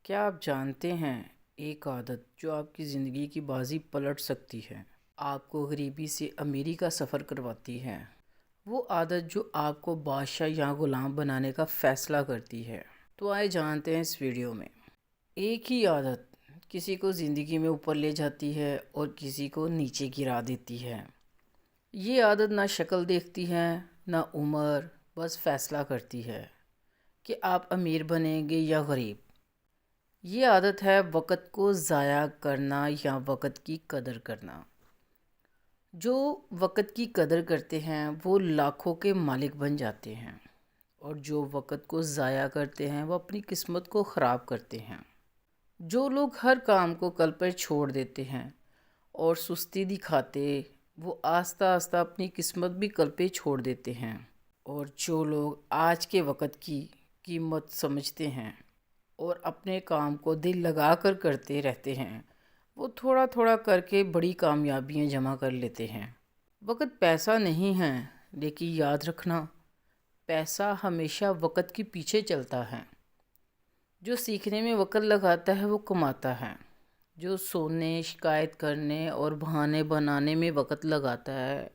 کیا آپ جانتے ہیں ایک عادت جو آپ کی زندگی کی بازی پلٹ سکتی ہے، آپ کو غریبی سے امیری کا سفر کرواتی ہے؟ وہ عادت جو آپ کو بادشاہ یا غلام بنانے کا فیصلہ کرتی ہے۔ تو آئے جانتے ہیں اس ویڈیو میں۔ ایک ہی عادت کسی کو زندگی میں اوپر لے جاتی ہے اور کسی کو نیچے گرا دیتی ہے۔ یہ عادت نہ شکل دیکھتی ہے نہ عمر، بس فیصلہ کرتی ہے کہ آپ امیر بنیں گے یا غریب۔ یہ عادت ہے وقت کو ضائع کرنا یا وقت کی قدر کرنا۔ جو وقت کی قدر کرتے ہیں وہ لاکھوں کے مالک بن جاتے ہیں، اور جو وقت کو ضائع کرتے ہیں وہ اپنی قسمت کو خراب کرتے ہیں۔ جو لوگ ہر کام کو کل پر چھوڑ دیتے ہیں اور سستی دکھاتے، وہ آہستہ آہستہ اپنی قسمت بھی کل پہ چھوڑ دیتے ہیں۔ اور جو لوگ آج کے وقت کی قیمت سمجھتے ہیں اور اپنے کام کو دل لگا کر کرتے رہتے ہیں، وہ تھوڑا تھوڑا کر کے بڑی کامیابیاں جمع کر لیتے ہیں۔ وقت پیسہ نہیں ہے، لیکن یاد رکھنا، پیسہ ہمیشہ وقت کے پیچھے چلتا ہے۔ جو سیکھنے میں وقت لگاتا ہے وہ کماتا ہے۔ جو سونے، شکایت کرنے اور بہانے بنانے میں وقت لگاتا ہے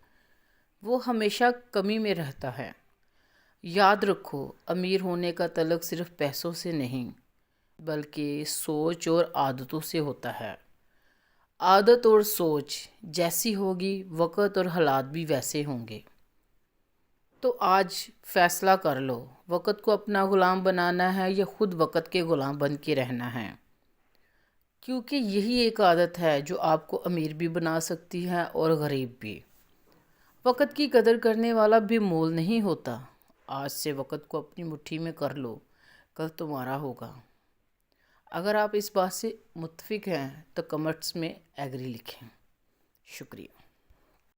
وہ ہمیشہ کمی میں رہتا ہے۔ یاد رکھو، امیر ہونے کا تعلق صرف پیسوں سے نہیں بلکہ سوچ اور عادتوں سے ہوتا ہے۔ عادت اور سوچ جیسی ہوگی، وقت اور حالات بھی ویسے ہوں گے۔ تو آج فیصلہ کر لو، وقت کو اپنا غلام بنانا ہے یا خود وقت کے غلام بن کے رہنا ہے، کیونکہ یہی ایک عادت ہے جو آپ کو امیر بھی بنا سکتی ہے اور غریب بھی۔ وقت کی قدر کرنے والا بے مول نہیں ہوتا۔ آج سے وقت کو اپنی مٹھی میں کر لو، کل تمہارا ہوگا۔ اگر آپ اس بات سے متفق ہیں تو کمنٹس میں ایگری لکھیں۔ شکریہ۔